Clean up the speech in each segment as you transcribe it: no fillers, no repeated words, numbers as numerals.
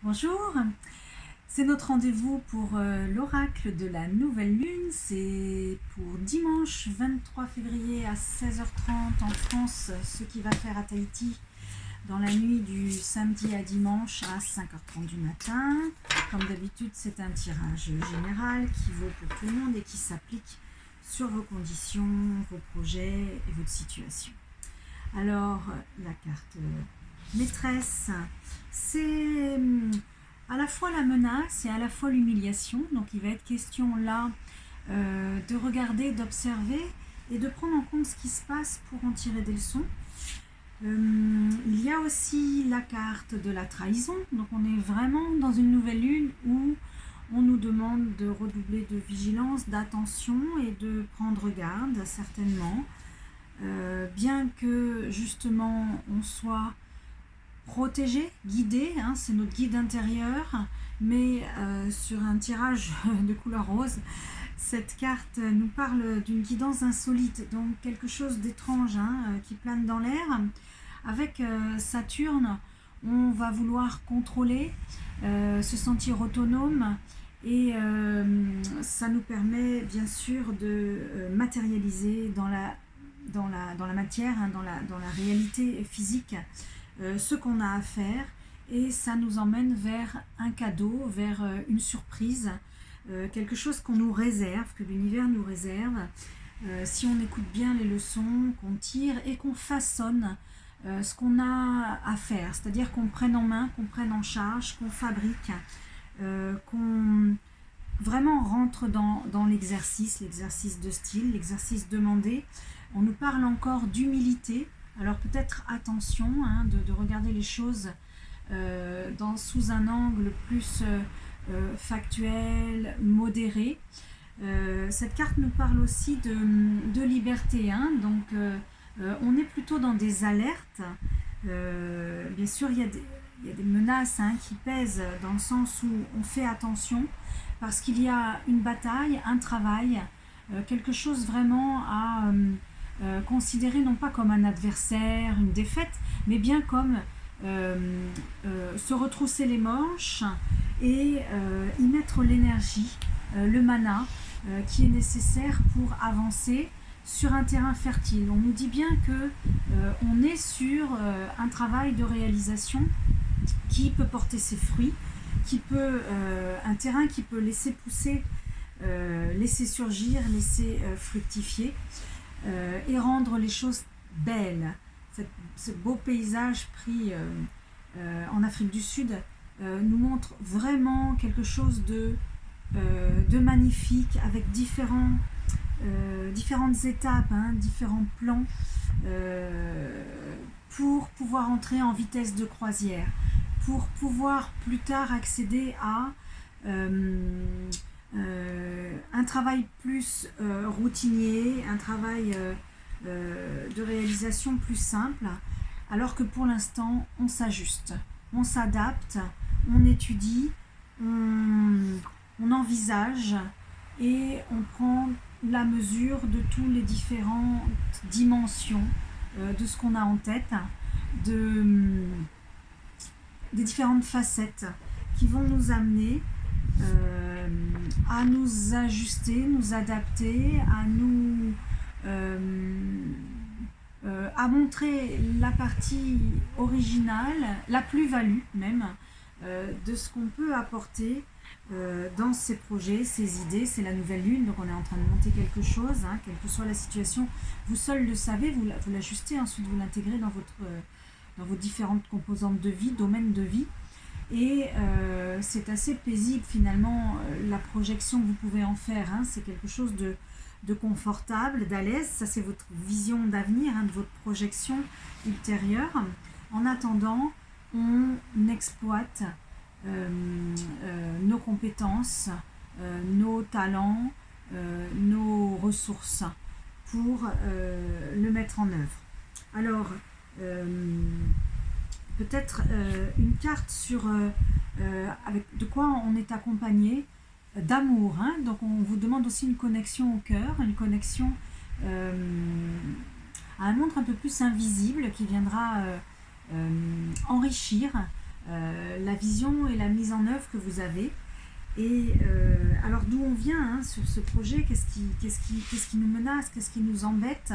Bonjour, c'est notre rendez-vous pour l'oracle de la nouvelle lune. C'est pour dimanche 23 février à 16h30 en France, ce qui va faire à Tahiti dans la nuit du samedi à dimanche à 5h30 du matin. Comme d'habitude, c'est un tirage général qui vaut pour tout le monde et qui s'applique sur vos conditions, vos projets et votre situation. Alors, la carte maîtresse, c'est à la fois la menace et à la fois l'humiliation. Donc il va être question là de regarder, d'observer et de prendre en compte ce qui se passe pour en tirer des leçons. Il y a aussi la carte de la trahison. Donc on est vraiment dans une nouvelle lune où on nous demande de redoubler de vigilance, d'attention et de prendre garde certainement. Bien que justement on soit protégé, guidé, hein, c'est notre guide intérieur, mais sur un tirage de couleur rose, cette carte nous parle d'une guidance insolite, donc quelque chose d'étrange qui plane dans l'air. Avec Saturne, on va vouloir contrôler, se sentir autonome, et ça nous permet bien sûr de matérialiser dans la matière, dans la réalité physique, ce qu'on a à faire, et ça nous emmène vers un cadeau, vers une surprise, quelque chose qu'on nous réserve, que l'univers nous réserve, si on écoute bien les leçons qu'on tire et qu'on façonne ce qu'on a à faire, c'est-à-dire qu'on prenne en main, qu'on prenne en charge, qu'on fabrique, qu'on vraiment rentre dans l'exercice de style, l'exercice demandé. On nous parle encore d'humilité. Alors peut-être attention de regarder les choses sous un angle plus factuel, modéré. Cette carte nous parle aussi de liberté. Donc on est plutôt dans des alertes. Bien sûr, il y a des menaces qui pèsent dans le sens où on fait attention parce qu'il y a une bataille, un travail, quelque chose vraiment à considérer non pas comme un adversaire, une défaite, mais bien comme se retrousser les manches et y mettre l'énergie, le mana qui est nécessaire pour avancer sur un terrain fertile. On nous dit bien que on est sur un travail de réalisation qui peut porter ses fruits, un terrain qui peut laisser pousser, laisser surgir, laisser fructifier, et rendre les choses belles. Ce beau paysage pris en Afrique du Sud nous montre vraiment quelque chose de magnifique, avec différentes étapes, différents plans, pour pouvoir entrer en vitesse de croisière, pour pouvoir plus tard accéder à un travail plus routinier, un travail de réalisation plus simple, alors que pour l'instant on s'ajuste, on s'adapte, on étudie, on envisage et on prend la mesure de toutes les différentes dimensions de ce qu'on a en tête, des différentes facettes qui vont nous amener à nous ajuster, nous adapter, à montrer la partie originale, la plus-value même, de ce qu'on peut apporter dans ces projets, ces idées. C'est la nouvelle lune, donc on est en train de monter quelque chose, quelle que soit la situation. Vous seul le savez, vous l'ajustez, ensuite vous l'intégrez dans vos différentes composantes de vie, domaines de vie. Et c'est assez paisible finalement, la projection que vous pouvez en faire. C'est quelque chose de confortable, d'à l'aise. Ça, c'est votre vision d'avenir, de votre projection ultérieure. En attendant, on exploite nos compétences, nos talents, nos ressources pour le mettre en œuvre. Alors, peut-être une carte sur avec de quoi on est accompagné, d'amour. Donc on vous demande aussi une connexion au cœur, une connexion à un monde un peu plus invisible qui viendra enrichir la vision et la mise en œuvre que vous avez. Et alors d'où on vient hein, sur ce projet, qu'est-ce qui nous menace, qu'est-ce qui nous embête,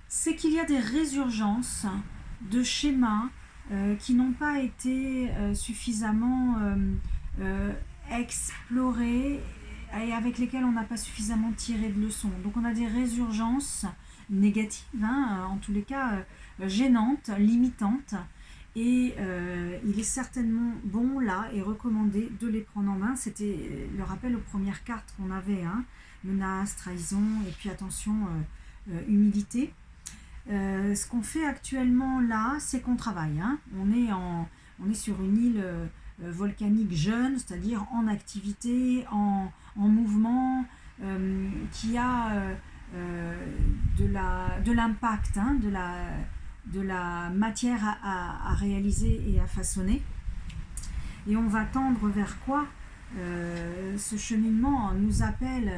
c'est qu'il y a des résurgences de schémas qui n'ont pas été suffisamment explorés et avec lesquels on n'a pas suffisamment tiré de leçons. Donc on a des résurgences négatives, hein, en tous les cas gênantes, limitantes, et il est certainement bon là et recommandé de les prendre en main. C'était le rappel aux premières cartes qu'on avait, hein, menace, trahison, et puis attention, humilité. Ce qu'on fait actuellement là, c'est qu'on travaille. Hein. On est sur une île volcanique jeune, c'est-à-dire en activité, en mouvement, qui a de l'impact, hein, de la matière à réaliser et à façonner. Et on va tendre vers quoi ce cheminement nous appelle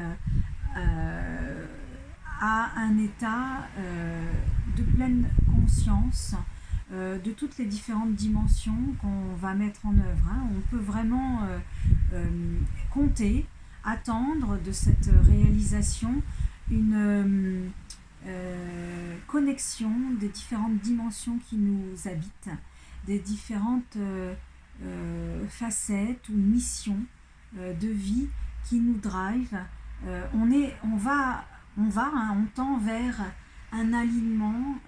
à un état de pleine conscience de toutes les différentes dimensions qu'on va mettre en œuvre. Hein. On peut vraiment compter, attendre de cette réalisation une connexion des différentes dimensions qui nous habitent, des différentes facettes ou missions de vie qui nous drive. On tend vers un alignement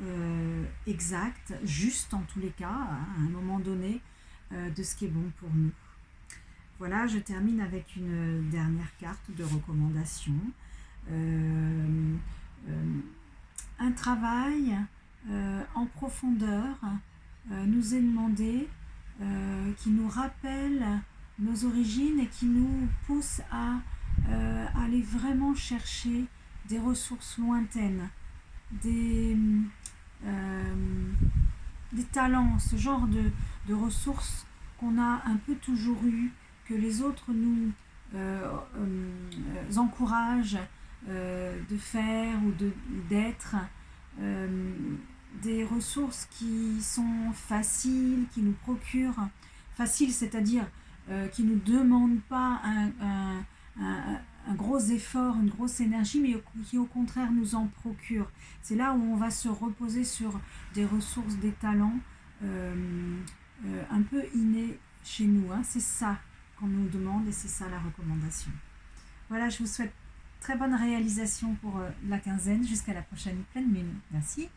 exact, juste en tous les cas, à un moment donné, de ce qui est bon pour nous. Voilà, je termine avec une dernière carte de recommandation. Un travail en profondeur nous est demandé, qui nous rappelle nos origines et qui nous pousse à aller vraiment chercher des ressources lointaines, des talents, ce genre de ressources qu'on a un peu toujours eues, que les autres nous encouragent de faire ou d'être, des ressources qui sont faciles, qui nous procurent, faciles, c'est-à-dire qui ne nous demandent pas un gros effort, une grosse énergie, mais qui au contraire nous en procurent. C'est là où on va se reposer sur des ressources, des talents un peu innés chez nous. Hein. C'est ça qu'on nous demande et c'est ça la recommandation. Voilà, je vous souhaite très bonne réalisation pour la quinzaine. Jusqu'à la prochaine pleine lune. Merci.